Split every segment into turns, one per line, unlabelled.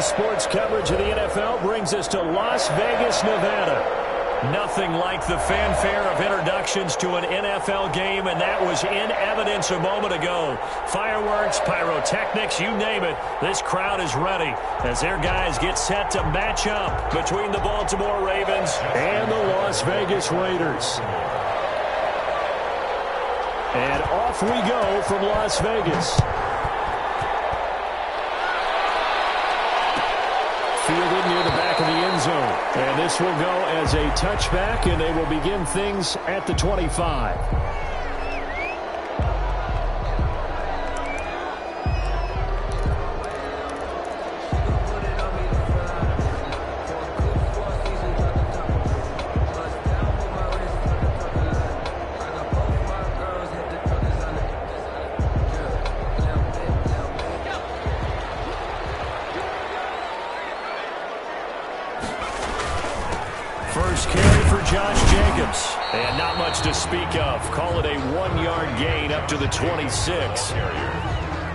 sports coverage of the NFL brings us to Las Vegas, Nevada. Nothing like the fanfare of introductions to an NFL game, and that was in evidence a moment ago. Fireworks, pyrotechnics, you name it. This crowd is ready as their guys get set to match up between the Baltimore Ravens and the Las Vegas Raiders. And off we go from Las Vegas. Fielded near the back of the end zone. And this will go as a touchback, and they will begin things at the 25. First carry for Josh Jacobs. And not much to speak of. Call it a 1-yard gain up to the 26.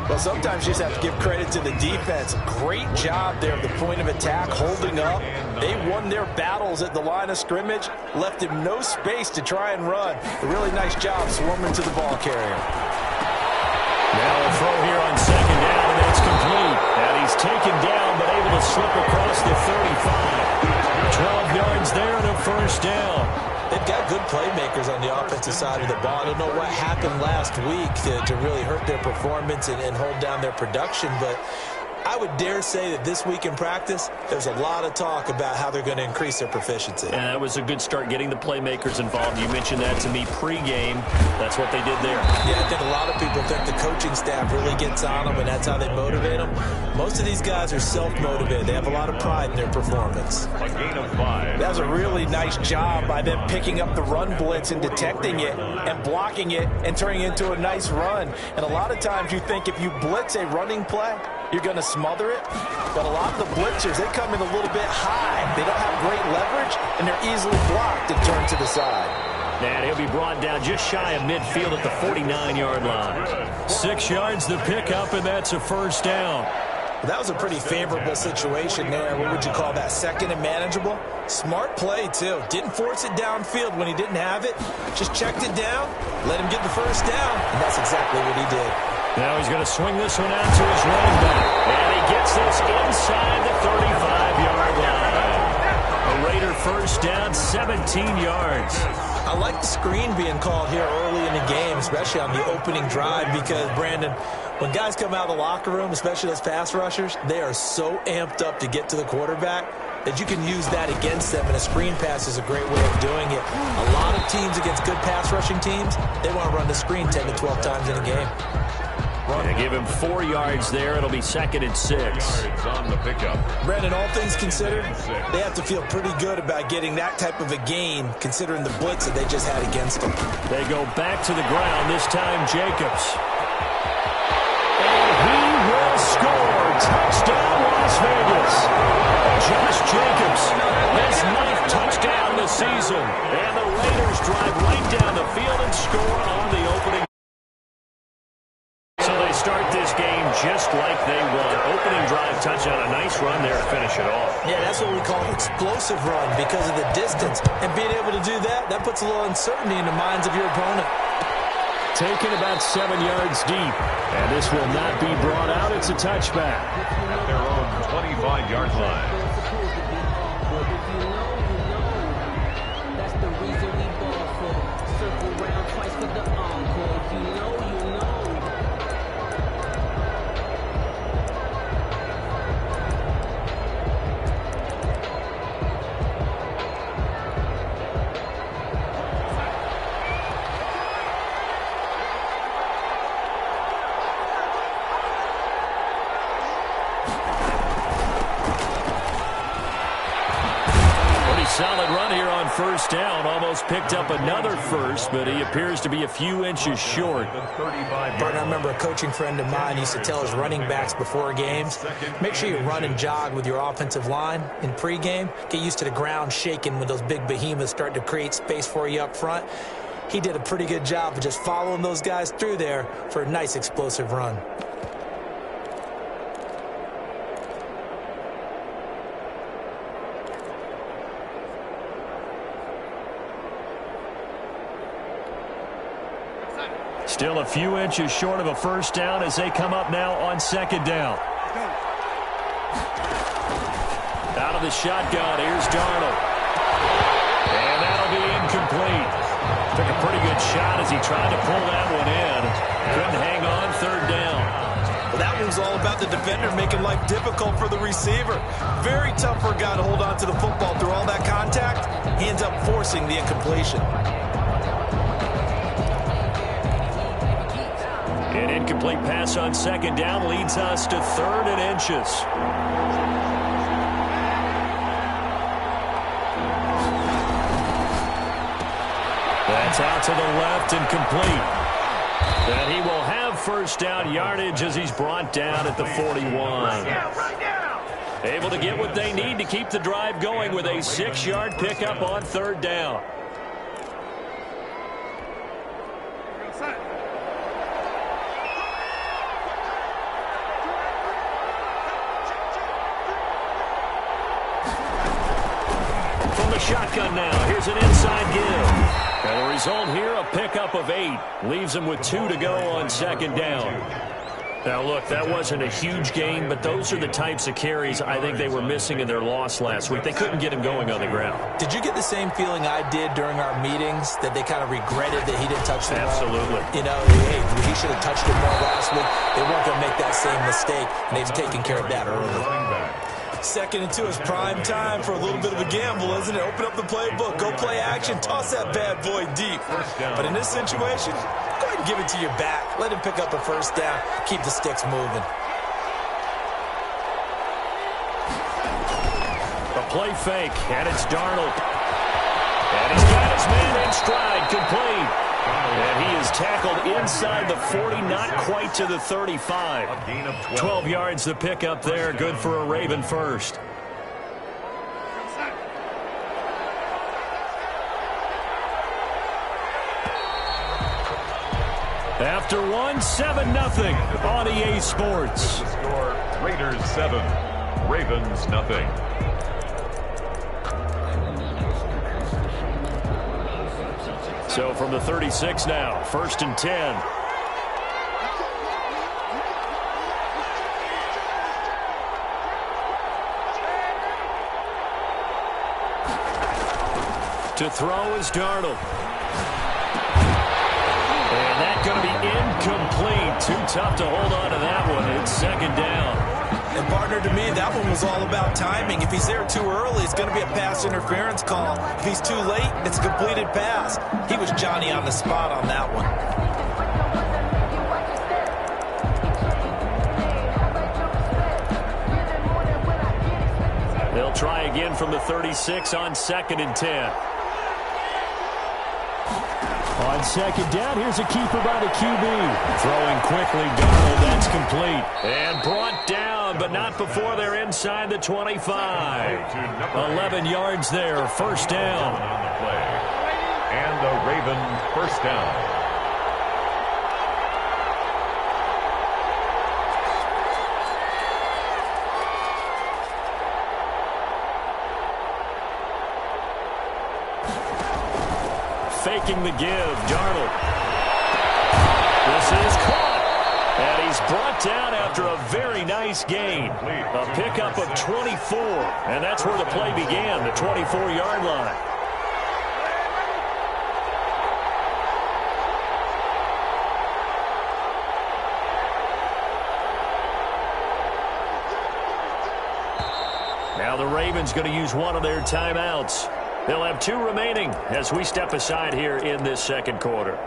Well, sometimes you just have to give credit to the defense. Great job there at the point of attack, holding up. They won their battles at the line of scrimmage, left him no space to try and run. A really nice job swarming to the ball carrier.
Now a throw here on second down, and it's complete. And he's taken down, but able to slip across the 35. 12 yards there and a first down.
They've got good playmakers on the offensive side of the ball. I don't know what happened last week to really hurt their performance and hold down their production, but I would dare say that this week in practice, there's a lot of talk about how they're going to increase their proficiency.
And that was a good start getting the playmakers involved. You mentioned that to me pregame. That's what they did there.
Yeah, I think a lot of people think the coaching staff really gets on them, and that's how they motivate them. Most of these guys are self-motivated. They have a lot of pride in their performance.
A gain of 5.
That was a really nice job by them picking up the run blitz and detecting it and blocking it and turning it into a nice run. And a lot of times you think if you blitz a running play, you're going to smother it. But a lot of the blitzers, they come in a little bit high. They don't have great leverage, and they're easily blocked and turned to the side.
And he'll be brought down just shy of midfield at the 49-yard line. 6 yards the pickup, and that's a first down.
That was a pretty favorable situation there. What would you call that? Second and manageable? Smart play, too. Didn't force it downfield when he didn't have it. Just checked it down, let him get the first down, and that's exactly what he did.
Now he's going to swing this one out to his running back. And he gets this inside the 35-yard line. A Raider first down, 17 yards.
I like the screen being called here early in the game, especially on the opening drive, because, Brandon, when guys come out of the locker room, especially those pass rushers, they are so amped up to get to the quarterback that you can use that against them, and a screen pass is a great way of doing it. A lot of teams against good pass rushing teams, they want to run the screen 10 to 12 times in a game.
They give him 4 yards there. It'll be 2nd and 6.
On the pickup.
Brandon, all things considered, they have to feel pretty good about getting that type of a gain, considering the blitz that they just had against them.
They go back to the ground, this time Jacobs. And he will score. Touchdown, Las Vegas. Josh Jacobs, his 9th touchdown this season. And the Raiders drive right down the field and score on the opening. So they start this game just like they want. Opening drive touchdown, a nice run there to finish it off.
Yeah, that's what we call an explosive run because of the distance. And being able to do that, that puts a little uncertainty in the minds of your opponent.
Taken about 7 yards deep. And this will not be brought out. It's a touchback.
At their own 25-yard line.
That's the reason we ball for. Circle round twice for the encore. If you know, you know.
Solid run here on first down. Almost picked up another first, but he appears to be a few inches short.
Bart, I remember a coaching friend of mine used to tell his running backs before games, make sure you run and jog with your offensive line in pregame. Get used to the ground shaking when those big behemoths start to create space for you up front. He did a pretty good job of just following those guys through there for a nice explosive run.
Still a few inches short of a first down as they come up now on second down. Out of the shotgun, here's Darnold. And that'll be incomplete. Took a pretty good shot as he tried to pull that one in. Couldn't hang on, third down.
Well, that one's all about the defender making life difficult for the receiver. Very tough for a guy to hold on to the football through all that contact. He ends up forcing the incompletion.
An incomplete pass on second down leads us to 3rd and inches. That's out to the left and complete. And he will have first down yardage as he's brought down at the 41. Able to get what they need to keep the drive going with a 6-yard pickup on third down. From the shotgun now, here's an inside give. And the result here, a pickup of 8. Leaves them with 2 to go on second down. Now, look, that wasn't a huge gain, but those are the types of carries I think they were missing in their loss last week. They couldn't get him going on the ground.
Did you get the same feeling I did during our meetings, that they kind of regretted that he didn't touch the ball?
Absolutely.
You know, hey, he should have touched it more last week. They weren't going to make that same mistake, and they've taken care of that early. 2nd and 2 is prime time for a little bit of a gamble, isn't it? Open up the playbook, go play action, toss that bad boy deep. But in this situation, go ahead and give it to your back. Let him pick up a first down, keep the sticks moving.
A play fake, and it's Darnold. And he's got his man in stride, complete. And he is tackled inside the 40, not quite to the 35. 12 yards the pickup there, good for a Raven first. After 1, 7-0 on EA Sports.
The score, Raiders 7, Ravens nothing.
So from the 36 now, 1st and 10. To throw is Darnold. And that's going to be incomplete. Too tough to hold on to that one. It's second down.
And, partner, to me, that one was all about timing. If he's there too early, it's going to be a pass interference call. If he's too late, it's a completed pass. He was Johnny on the spot on that one.
They'll try again from the 36 on 2nd and 10. On second down, here's a keeper by the QB. Throwing quickly, Darnold, that's complete. And brought down, but not before they're inside the 25. 11 yards there, first down.
On the play. And the Raven first down.
Faking the give, Darnold. This is caught. And he's brought down after a very nice gain. A pickup of 24. And that's where the play began, the 24-yard line. Now the Ravens going to use one of their timeouts. They'll have 2 remaining as we step aside here in this second quarter.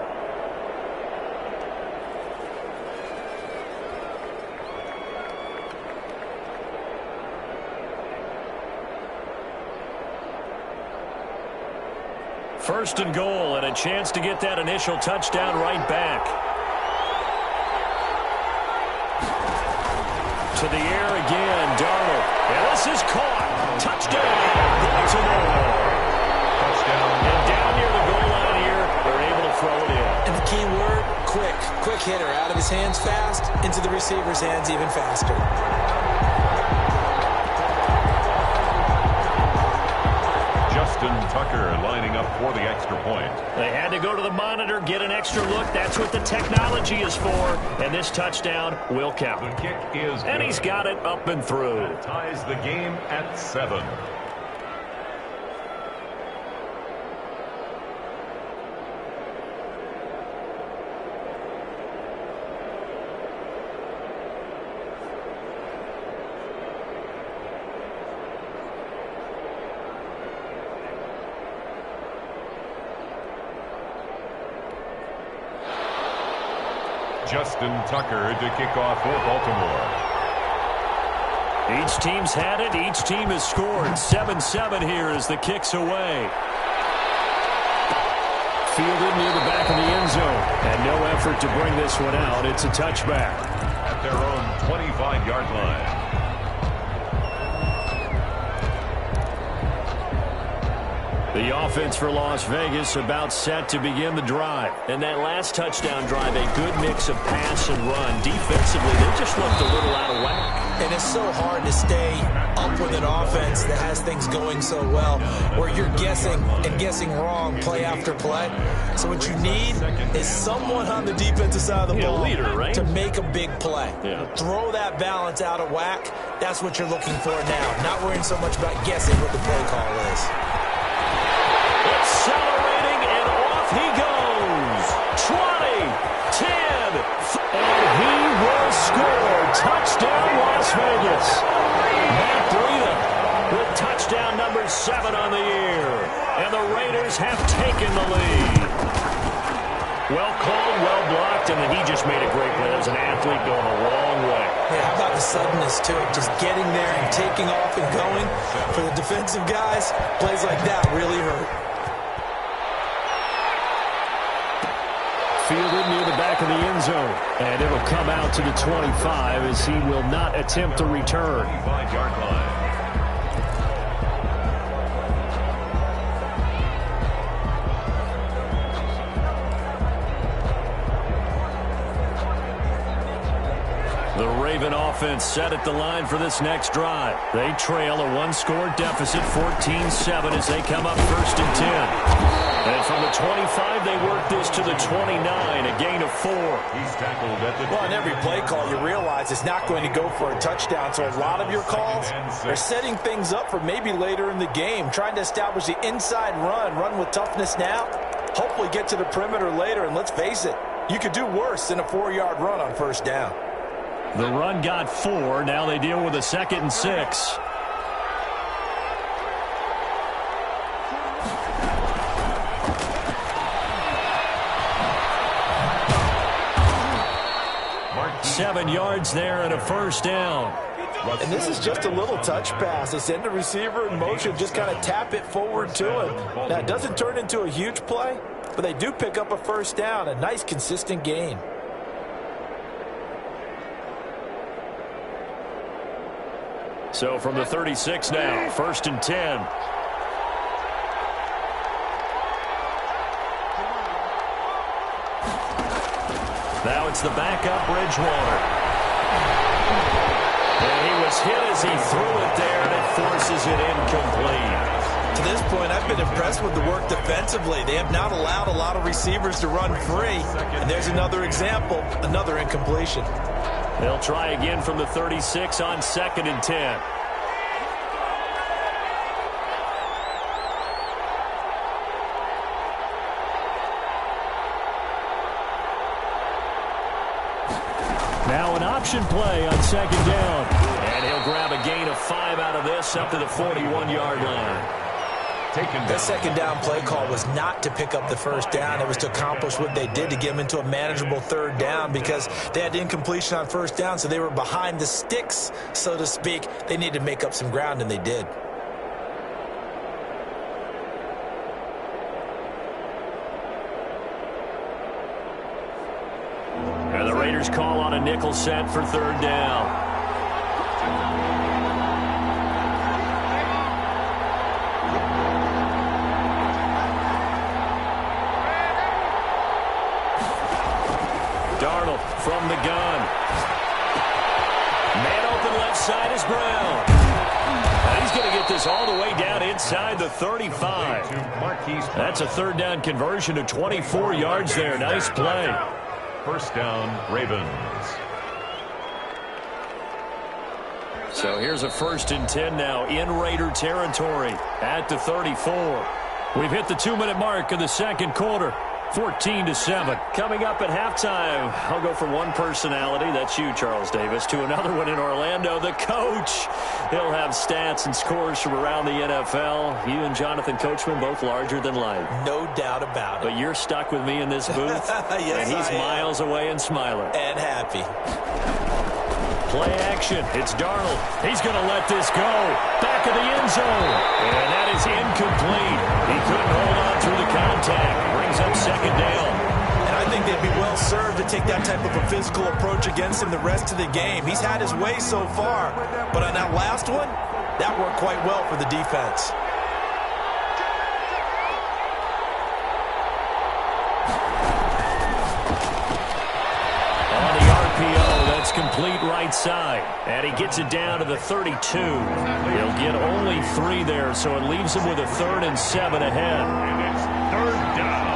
First and goal, and a chance to get that initial touchdown right back. To the air again, Darnold. And this is caught. Touchdown, Baltimore. And down near the goal line here, they're able to throw it in.
And the key word, quick. Quick hitter. Out of his hands fast, into the receiver's hands even faster.
Justin Tucker lining up for the extra point.
They had to go to the monitor, get an extra look. That's what the technology is for. And this touchdown will count.
The kick is good.
And he's got it up and through.
That ties the game at 7. Justin Tucker to kick off for Baltimore.
Each team's had it. Each team has scored. 7-7 here as the kick's away. Fielded near the back of the end zone. And no effort to bring this one out. It's a touchback.
At their own 25-yard line.
The offense for Las Vegas about set to begin the drive. And that last touchdown drive, a good mix of pass and run. Defensively, they just looked a little out of whack.
And it's so hard to stay up with an offense that has things going so well, where you're guessing and guessing wrong play after play. So what you need is someone on the defensive side of the ball
leader, right?
to make a big play.
Yeah.
Throw that balance out of whack. That's what you're looking for now. Not worrying so much about guessing what the play call is.
Accelerating, and off he goes. 20, 10, and he will score. Touchdown, Las Vegas. Matt Breida with touchdown number 7 on the year. And the Raiders have taken the lead. Well called, well blocked, and then he just made a great play. As an athlete going a long way.
Yeah, how about the suddenness to it? Just getting there and taking off and going. For the defensive guys, plays like that really hurt.
Fielded near the back of the end zone. And it'll come out to the 25 as he will not attempt to return.
25-yard line.
The Raven offense set at the line for this next drive. They trail a one-score deficit, 14-7, as they come up 1st and 10. And from the 25, they work this to the 29, a gain of 4.
He's tackled at the...
Well, on every play call, you realize it's not going to go for a touchdown. So a lot of your calls are setting things up for maybe later in the game, trying to establish the inside run with toughness now, hopefully get to the perimeter later. And let's face it, you could do worse than a 4-yard run on 1st down.
The run got 4. Now they deal with a 2nd and 6. Seven yards there and a 1st down.
And this is just a little touch pass. They send the receiver in motion, just kind of tap it forward to him. Now, it doesn't turn into a huge play, but they do pick up a 1st down, a nice, consistent gain.
So from the 36 now, 1st and 10. Now it's the backup, Bridgewater. And he was hit as he threw it there, and it forces it incomplete.
To this point, I've been impressed with the work defensively. They have not allowed a lot of receivers to run free. And there's another example, another incompletion.
They'll try again from the 36 on 2nd and 10. Now an option play on 2nd down. And he'll grab a gain of 5 out of this up to the 41-yard line.
That 2nd down play call was not to pick up the 1st down. It was to accomplish what they did, to get them into a manageable 3rd down, because they had incompletion on 1st down, so they were behind the sticks, so to speak. They needed to make up some ground, and they did.
And the Raiders call on a nickel set for 3rd down. Darnold from the gun. Man open left side is Brown. And he's going to get this all the way down inside the 35. That's a third down conversion to 24 yards there. Nice play.
First down, Ravens.
So here's a 1st and 10 now in Raider territory at the 34. We've hit the 2-minute mark of the second quarter. 14-7. Coming up at halftime, I'll go from one personality, that's you, Charles Davis, to another one in Orlando, the coach. He'll have stats and scores from around the NFL. You and Jonathan Coachman, both larger than life.
No doubt about it.
But you're stuck with me in this booth,
yes,
and he's miles away and smiling.
And happy.
Play action. It's Darnold. He's going to let this go. Back of the end zone. And that is incomplete. He couldn't hold on through the contact. Brings up second down.
And I think they'd be well served to take that type of a physical approach against him the rest of the game. He's had his way so far. But on that last one, that worked quite well for the defense.
Complete right side, and he gets it down to the 32. He'll get only 3 there, so it leaves him with a 3rd and 7 ahead.
And it's third down.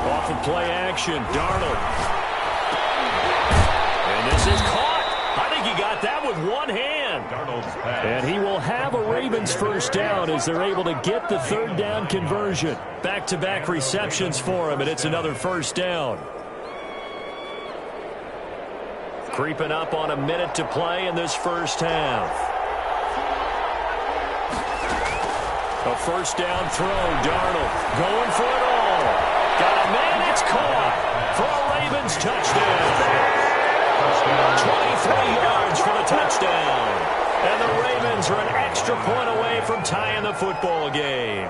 Off of play action, Darnold. And this is caught. I think he got that with one hand.
Darnold's pass.
And he will have a Ravens first down as they're able to get the 3rd down conversion. Back-to-back receptions for him, and it's another first down. Creeping up on a minute to play in this first half. A first down throw, Darnold going for it all. Got a man, it's caught for a Ravens touchdown. 23 yards for the touchdown. And the Ravens are an extra point away from tying the football game.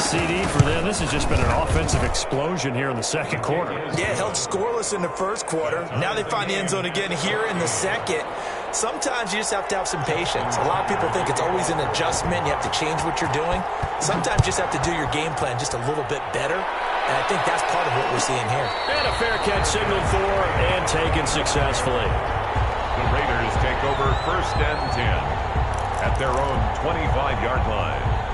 CD for them. This has just been an offensive explosion here in the second quarter.
Yeah, held scoreless in the first quarter. Now they find the end zone again here in the second. Sometimes you just have to have some patience. A lot of people think it's always an adjustment. You have to change what you're doing. Sometimes you just have to do your game plan just a little bit better. And I think that's part of what we're seeing here.
And a fair catch signaled for and taken successfully.
The Raiders take over 1st and 10 at their own 25-yard line.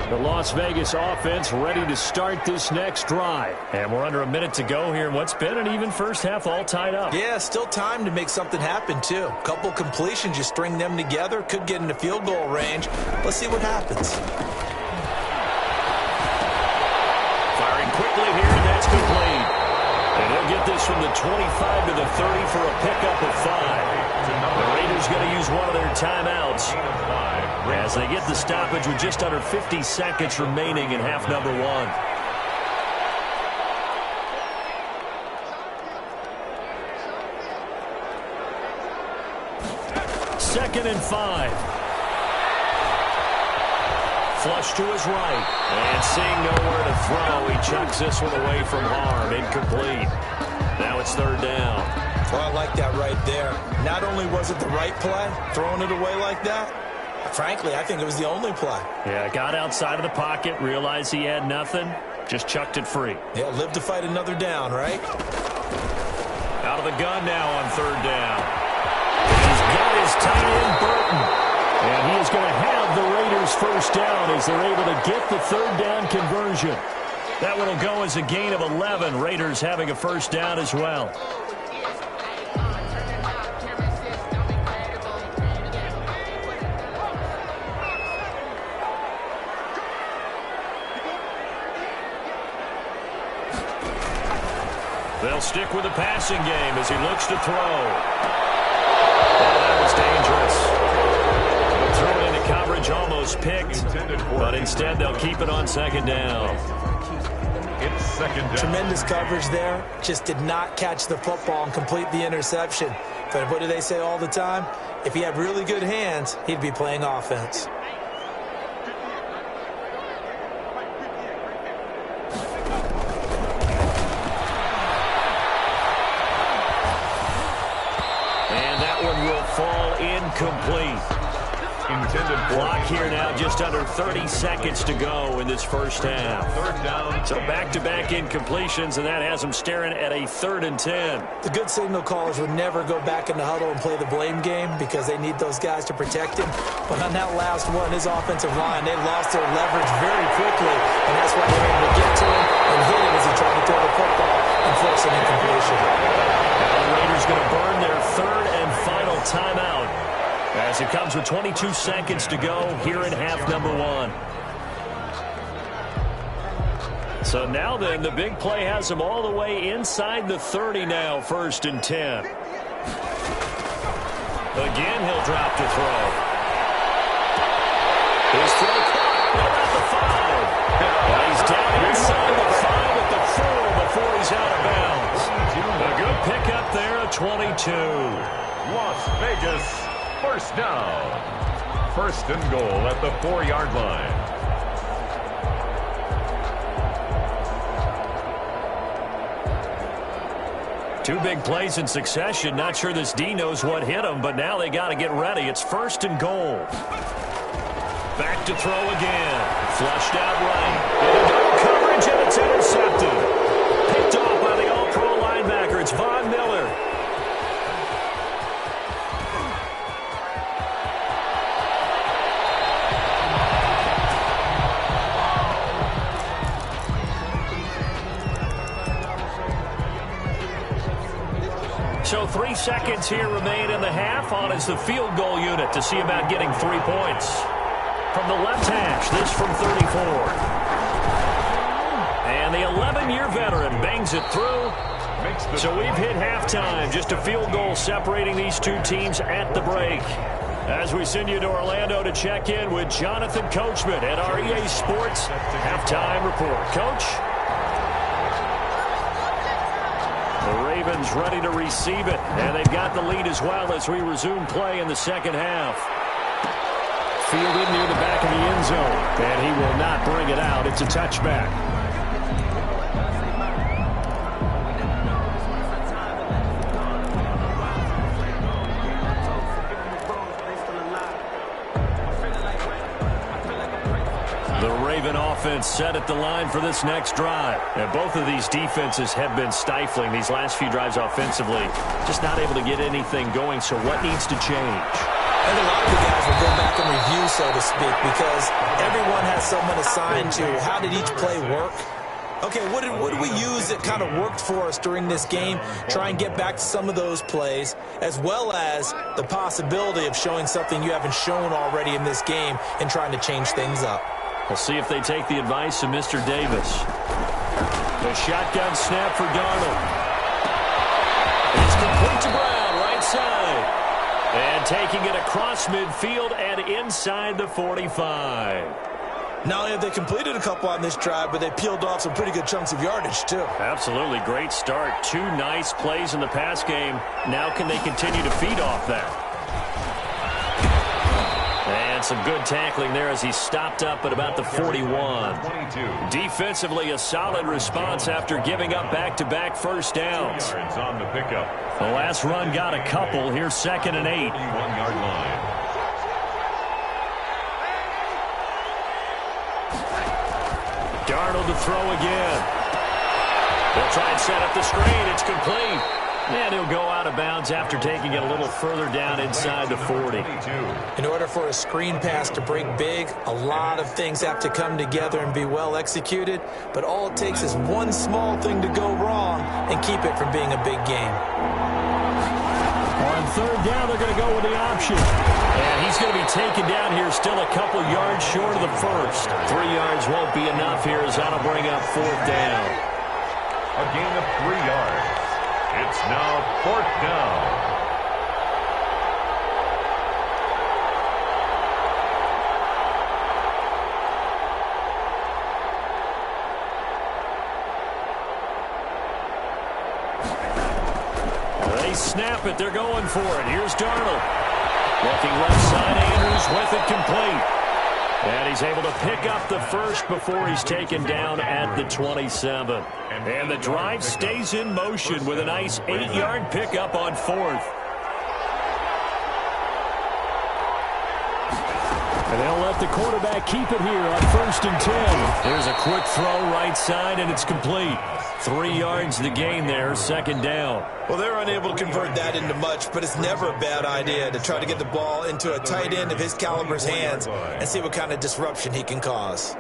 The Las Vegas offense ready to start this next drive. And we're under a minute to go here in what's been an even first half, all tied up.
Yeah, still time to make something happen, too. Couple completions, you string them together, could get into field goal range. Let's see what happens.
Firing quickly here, and that's complete. And he'll get this from the 25 to the 30 for a pickup of 5. The Raiders going to use one of their timeouts as they get the stoppage with just under 50 seconds remaining in half number 1. Second and 5. Flush to his right. And seeing nowhere to throw, he chucks this one away from harm. Incomplete. Now it's 3rd down.
Well, I like that right there. Not only was it the right play, throwing it away like that, frankly, I think it was the only play.
Yeah, got outside of the pocket, realized he had nothing, just chucked it free.
Yeah, live to fight another down, right?
Out of the gun now on 3rd down. He's got his tight end, Burton. And he is going to have the Raiders first down as they're able to get the 3rd down conversion. That one will go as a gain of 11. Raiders having a first down as well. They'll stick with the passing game as he looks to throw. Oh, that was dangerous. Throw it into coverage, almost picked, but instead they'll keep it on 2nd down.
It's 2nd down.
Tremendous coverage there. Just did not catch the football and complete the interception. But what do they say all the time? If he had really good hands, he'd be playing offense. And that one will fall incomplete.
intended for.
Clock here now, just under 30 seconds to go in this first half.
Third down.
So back-to-back incompletions, and that has them staring at a 3rd and 10.
The good signal callers would never go back in the huddle and play the blame game because they need those guys to protect him. But on that last one, his offensive line, they lost their leverage very quickly, and that's why they were able to get to him and hit him as he tried to throw the football and force an incompletion.
Now the Raiders going to burn their 3rd and final timeout as it comes with 22 seconds to go here in half number 1. So now then, the big play has them all the way inside the 30 now, 1st and 10. Again, he'll drop to throw. His throw caught. What about the 5? And he's down inside the 5 at the 4 before he's out of bounds. A good pickup there at 22.
Las Vegas, first down. 1st and goal at the 4-yard line.
Two big plays in succession. Not sure this D knows what hit him, but now they got to get ready. It's 1st and goal. Back to throw again. Flushed out right. Into coverage, and it's intercepted. Picked off by the All-Pro linebacker. It's Von Miller. So 3 seconds here remain in the half. On is the field goal unit to see about getting 3 points. From the left hash, this from 34. And the 11-year veteran bangs it through. So we've hit halftime. Just a field goal separating these two teams at the break. As we send you to Orlando to check in with Jonathan Coachman at our EA Sports Halftime Report. Coach? The Ravens ready to receive it, and they've got the lead as well as we resume play in the second half. Fielded near the back of the end zone, and he will not bring it out. It's a touchback. Offense set at the line for this next drive. And both of these defenses have been stifling these last few drives offensively. Just not able to get anything going. So what needs to change?
I think a lot of the guys will go back and review, so to speak, because everyone has someone assigned to how did each play work. Okay, what did we use that kind of worked for us during this game? Try and get back to some of those plays, as well as the possibility of showing something you haven't shown already in this game and trying to change things up.
We'll see if they take the advice of Mr. Davis. The shotgun snap for Darnold. It's complete to Brown, right side. And taking it across midfield and inside the 45.
Not only have they completed a couple on this drive, but they peeled off some pretty good chunks of yardage, too.
Absolutely. Great start. 2 nice plays in the pass game. Now can they continue to feed off that? And some good tackling there as he stopped up at about the 41. Defensively, a solid response after giving up back-to-back first downs.
On the pickup.
The last run got a couple. Here's 2nd and 8.
1-yard line.
Darnold to throw again. They'll try and set up the screen. It's complete. And he'll go out of bounds after taking it a little further down inside the 40.
In order for a screen pass to break big, a lot of things have to come together and be well executed. But all it takes is one small thing to go wrong and keep it from being a big game.
On 3rd down, they're going to go with the option. And he's going to be taken down here still a couple yards short of the first. 3 yards won't be enough here as that'll bring up 4th down.
A gain of 3 yards. It's now 4th down.
They snap it. They're going for it. Here's Darnold. Looking left side. Andrews with it complete. And he's able to pick up the first before he's taken down at the 27. And the drive stays in motion with a nice 8-yard pickup on 4th. And they'll let the quarterback keep it here on 1st and 10. There's a quick throw right side, and it's complete. 3 yards to the gain there, 2nd down.
Well, they're unable to convert that into much, but it's never a bad idea to try to get the ball into a tight end of his caliber's hands and see what kind of disruption he can cause.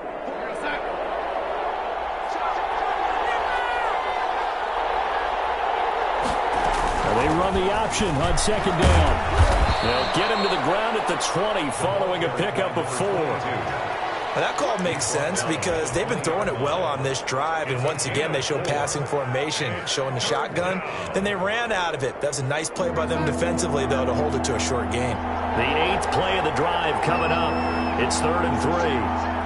They run the option on 2nd down. They'll get him to the ground at the 20 following a pickup of 4.
Well, that call makes sense because they've been throwing it well on this drive, and once again they show passing formation, showing the shotgun. Then they ran out of it. That's a nice play by them defensively, though, to hold it to a short game.
The 8th play of the drive coming up. It's 3rd and 3.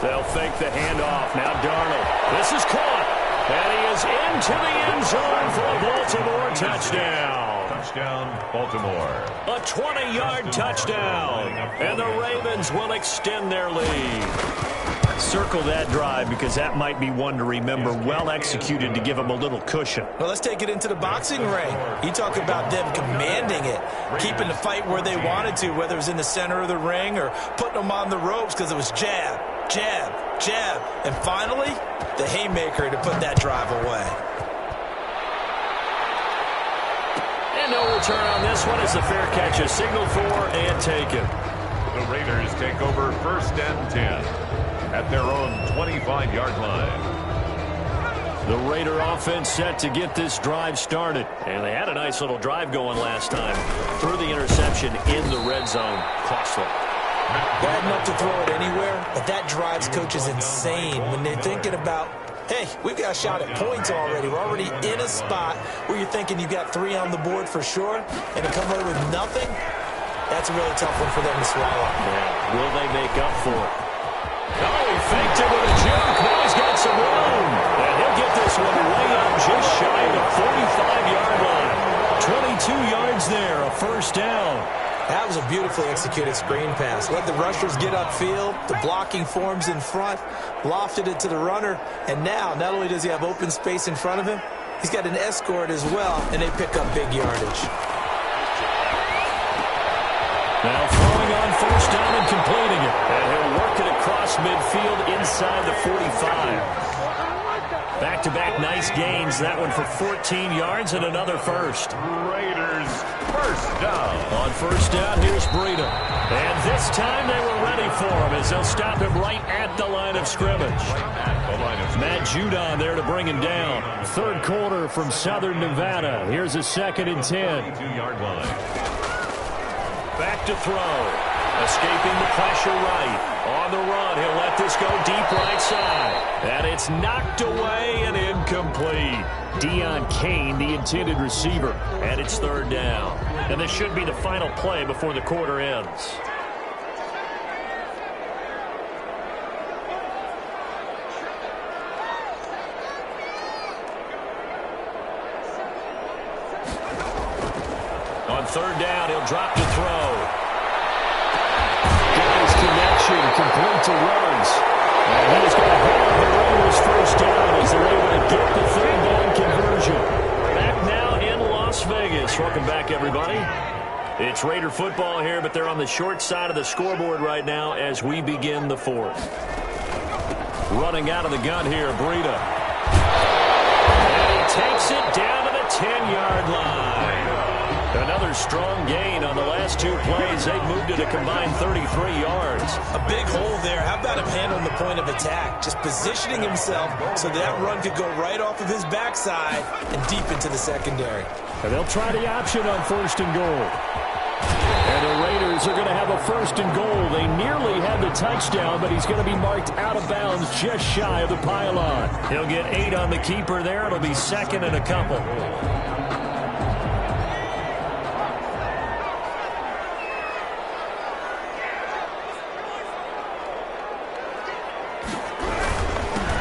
They'll fake the handoff. Now Darnold. This is caught. And he is into the end zone for a Baltimore touchdown.
Touchdown, Baltimore.
A 20-yard touchdown. And the Ravens will extend their lead. Circle that drive because that might be one to remember. Well executed to give them a little cushion.
Well, let's take it into the boxing ring. You talk about them commanding it, keeping the fight where they wanted to, whether it was in the center of the ring or putting them on the ropes because it was jab, jab, jab. And finally, the haymaker to put that drive away.
And no return on this one as the fair catch is signaled for and taken.
The Raiders take over 1st and 10 at their own 25-yard line.
The Raider offense set to get this drive started. And they had a nice little drive going last time. Threw the interception in the red zone. Costly.
Bad enough to throw it anywhere, but that drives coaches insane when they're thinking about, hey, we've got a shot at points already. We're already in a spot where you're thinking you've got 3 on the board for sure, and to come away with nothing, that's a really tough one for them to swallow.
Yeah. Will they make up for it? Oh, he faked it with a juke. Now he's got some room. And he'll get this one way up just shy of the 45-yard line. 22 yards there, a 1st down.
That was a beautifully executed screen pass. Let the rushers get upfield. The blocking forms in front. Lofted it to the runner. And now, not only does he have open space in front of him, he's got an escort as well, and they pick up big yardage.
Now throwing on 1st down and completing it. And he'll work it across midfield inside the 45. Back-to-back nice gains. That one for 14 yards and another 1st.
Raiders 1st down.
On 1st down, here's Breida. And this time they were ready for him as they'll stop him right at the line of scrimmage. Matt Judon there to bring him down. 3rd quarter from Southern Nevada. Here's a 2nd and 10.
22-yard line.
Back to throw. Escaping the pressure right. On the run, he'll let this go deep right side. And it's knocked away and incomplete. Deion Kane, the intended receiver. And it's 3rd down. And this should be the final play before the quarter ends. On 3rd down, he'll drop to throw. Got his connection, complete to Ruggs. And he's got hold of the Raiders 1st down as they're able to get the 3rd down conversion. Back now in Las Vegas. Welcome back, everybody. It's Raider football here, but they're on the short side of the scoreboard right now as we begin the 4th. Running out of the gun here, Breida. And he takes it down to the 10-yard line. Another strong gain on the last 2 plays. They've moved it a combined 33 yards.
A big hole there. How about him handling the point of attack? Just positioning himself so that run could go right off of his backside and deep into the secondary.
And they'll try the option on 1st and goal. And the Raiders are going to have a 1st and goal. They nearly had the touchdown, but he's going to be marked out of bounds just shy of the pylon. He'll get 8 on the keeper there. It'll be 2nd and a couple.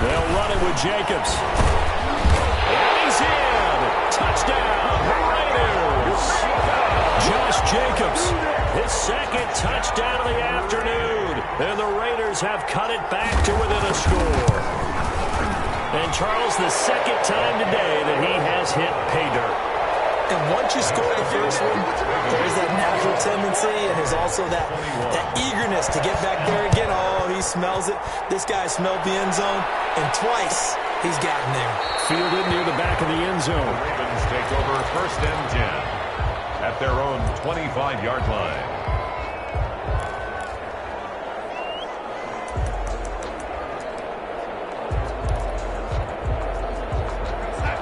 They'll run it with Jacobs. And he's in. Touchdown, Raiders. Josh Jacobs, His second touchdown of the afternoon. And the Raiders have cut it back to within a score. And Charles, the second time today that he has hit pay dirt.
And once you score the first one, there's that natural tendency, and there's also that eagerness to get back there again. Oh, he smells it. This guy smelled the end zone, and twice he's gotten there.
Fielded near the back of the end zone.
The Ravens take over first and 10 at their own 25-yard line.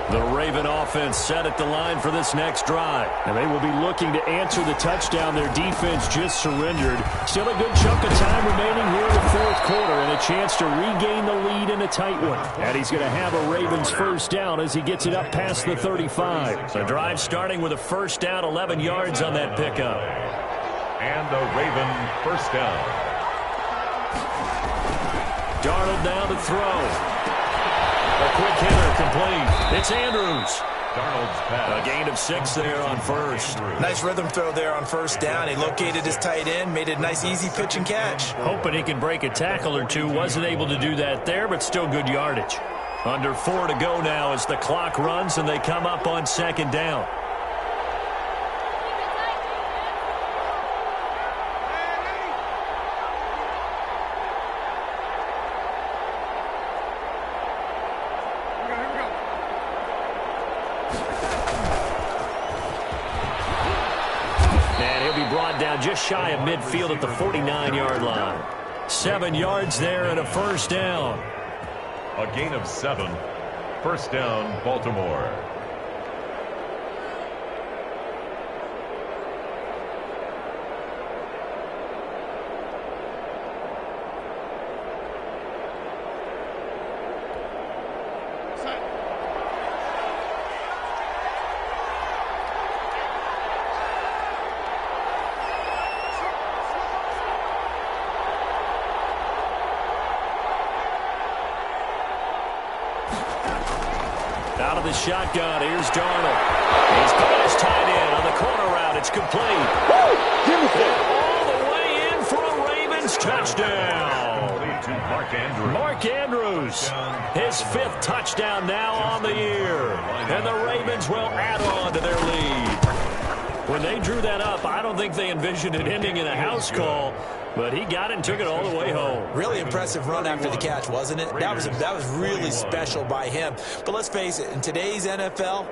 The Raven offense set at the line for this next drive. And they will be looking to answer the touchdown their defense just surrendered. Still a good chunk of time remaining here in the fourth quarter and a chance to regain the lead in a tight one. And he's going to have a Ravens first down as he gets it up past the 35. The drive starting with a first down, 11 yards on that pickup.
And a Raven first down.
Darnold down to throw. A quick hitter complete. It's Andrews.
Darnold's pass.
A gain of 6 there on first.
Nice rhythm throw there on first down. He located his tight end, made it a nice easy pitch and catch.
Hoping he can break a tackle or two. Wasn't able to do that there, but still good yardage. Under 4 to go now as the clock runs and they come up on second down. Just shy of midfield at the 49-yard line. 7 yards there and a first down.
A gain of 7. First down, Baltimore.
Out of the shotgun, here's Darnold. He's got his tight end on the corner route. It's complete. And all the way in for a Ravens touchdown.
To Mark Andrews.
Mark Andrews, his 5th touchdown now on the year. And the Ravens will add on to their lead. When they drew that up, I don't think they envisioned it ending in a house call. But he got it and took it all the way home.
Really impressive run after the catch, wasn't it? That was really special by him. But let's face it, in today's NFL,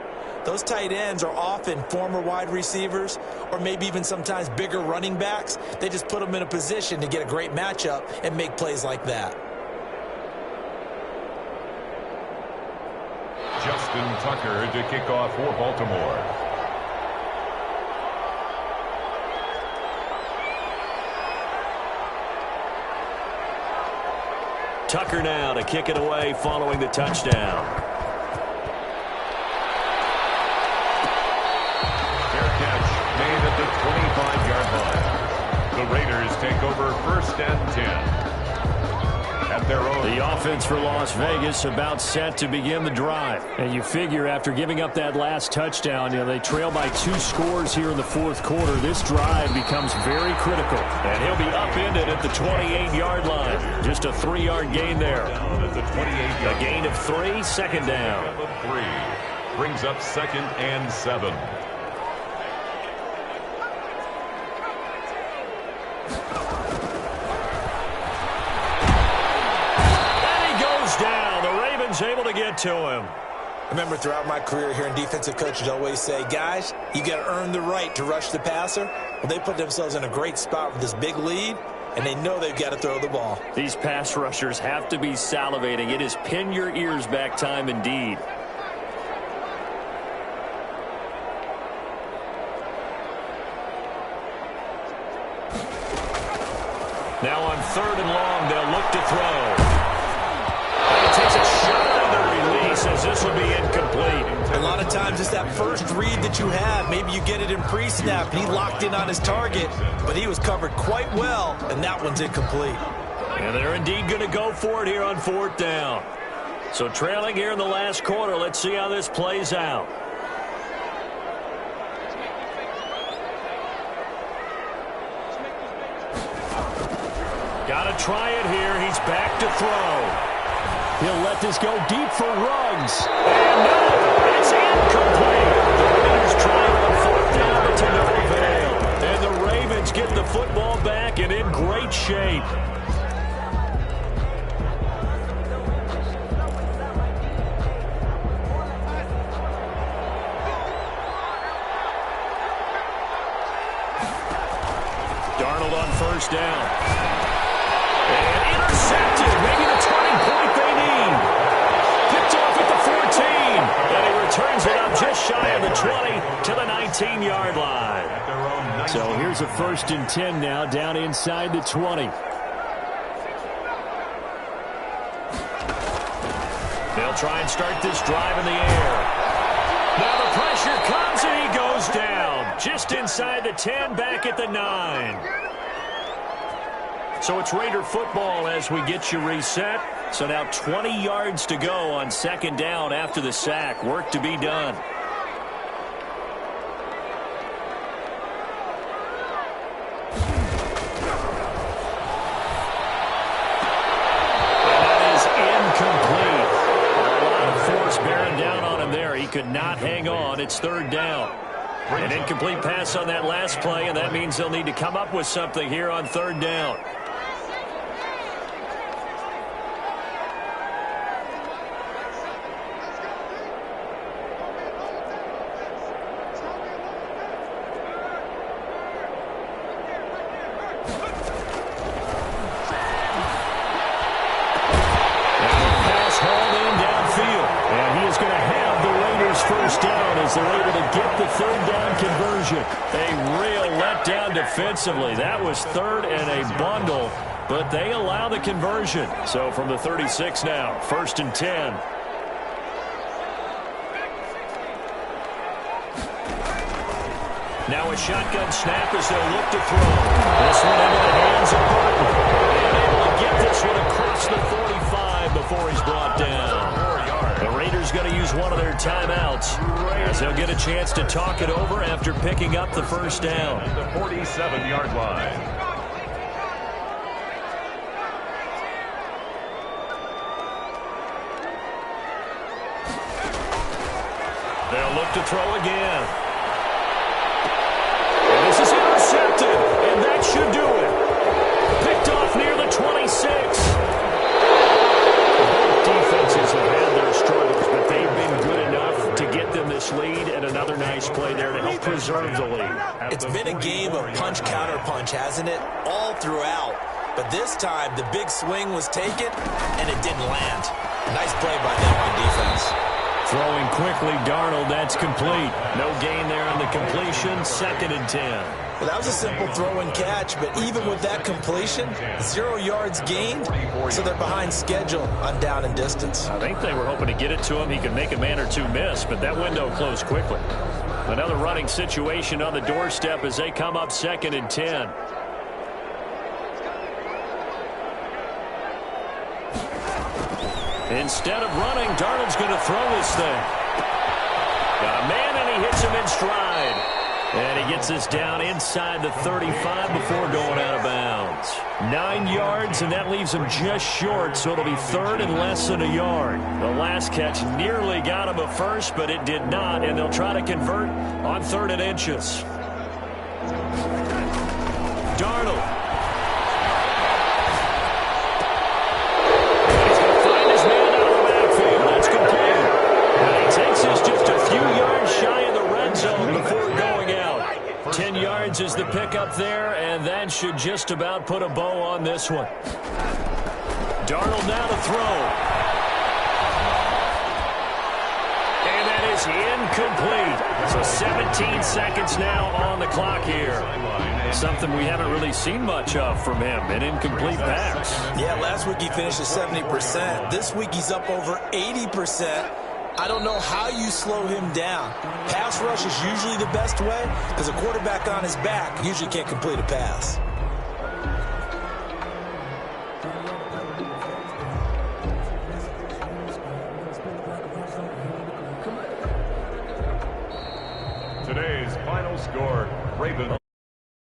those tight ends are often former wide receivers or maybe even sometimes bigger running backs. They just put them in a position to get a great matchup and make plays like that.
Justin Tucker to kick off for Baltimore.
Tucker now to kick it away following the touchdown.
Fair catch made at the 25-yard line. The Raiders take over first and 10 at their own.
The offense for Las Vegas about set to begin the drive. And you figure after giving up that last touchdown, they trail by 2 scores here in the fourth quarter. This drive becomes very critical. And he'll be upended at the 28-yard line. Just a 3-yard gain there.
At the 28-yard.
A gain of 3, second down.
3 brings up second and 7.
Able to get to him.
Remember, throughout my career here in defensive coaches always say, guys, you got to earn the right to rush the passer. Well, they put themselves in a great spot with this big lead, and they know they've got to throw the ball.
These pass rushers have to be salivating. It is pin your ears back time indeed. Now on 3rd and long, they'll look to throw. Takes a shot on the release as this will be incomplete.
A lot of times it's that first read that you have. Maybe you get it in pre-snap, and he locked in on his target, but he was covered quite well, and that one's incomplete.
And they're indeed going to go for it here on 4th down. So trailing here in the last quarter, let's see how this plays out. Got to try it here. He's back to throw. He'll let this go deep for Ruggs. And no, it's incomplete. The Raiders trying on fourth down, but to no avail. And the Ravens get the football back and in great shape. Darnold on first down. And intercepted. Maybe the turning point they need. Picked off at the 14. And he returns it up just shy of the 20 to the 19-yard line. So here's a 1st and 10 now down inside the 20. They'll try and start this drive in the air. Now the pressure comes and he goes down. Just inside the 10, back at the 9. So it's Raider football as we get you reset. So now 20 yards to go on 2nd down after the sack. Work to be done. And that is incomplete. A lot of force bearing down on him there. He could not hang on. It's 3rd down. An incomplete pass on that last play, and that means they'll need to come up with something here on 3rd down. They're able to get the 3rd down conversion. A real letdown defensively. That was 3rd and a bundle, but they allow the conversion. So from the 36 now, 1st and 10. Now a shotgun snap as they'll look to throw. This one into the hands of Burton. And able to get this one across the 45 before he's brought down. The Raiders going to use one of their timeouts as they'll get a chance to talk it over after picking up the 1st down.
At the 47-yard line.
They'll look to throw again. And this is intercepted, and that should do it. Picked off near the 26. Both defenses have had their struggles, but they've been good enough to get them this lead, and another nice play there to help preserve the lead.
It's been a game of punch-counter-punch, hasn't it? All throughout. But this time, the big swing was taken, and it didn't land. Nice play by them on defense.
Throwing quickly, Darnold, that's complete. No gain there on the completion, 2nd and 10.
Well, that was a simple throw and catch, but even with that completion, 0 yards gained, so they're behind schedule on down and distance.
I think they were hoping to get it to him. He could make a man or two miss, but that window closed quickly. Another running situation on the doorstep as they come up 2nd and 10. Instead of running, Darnold's going to throw this thing. Got a man, and he hits him in stride. And he gets this down inside the 35 before going out of bounds. 9 yards, and that leaves him just short, so it'll be 3rd and less than a yard. The last catch nearly got him a first, but it did not, and they'll try to convert on 3rd and inches. Darnold. He's going to find his man out of the backfield. That's complete. And he takes this just a few yards shy of the red zone before going out. 10 yards is the pickup there, and that should just about put a bow on this one. Darnold now to throw. And that is incomplete. So 17 seconds now on the clock here. Something we haven't really seen much of from him, an incomplete pass.
Yeah, last week he finished at 70%. This week he's up over 80%. I don't know how you slow him down. Pass rush is usually the best way because a quarterback on his back usually can't complete a pass.
Today's final score, Ravens.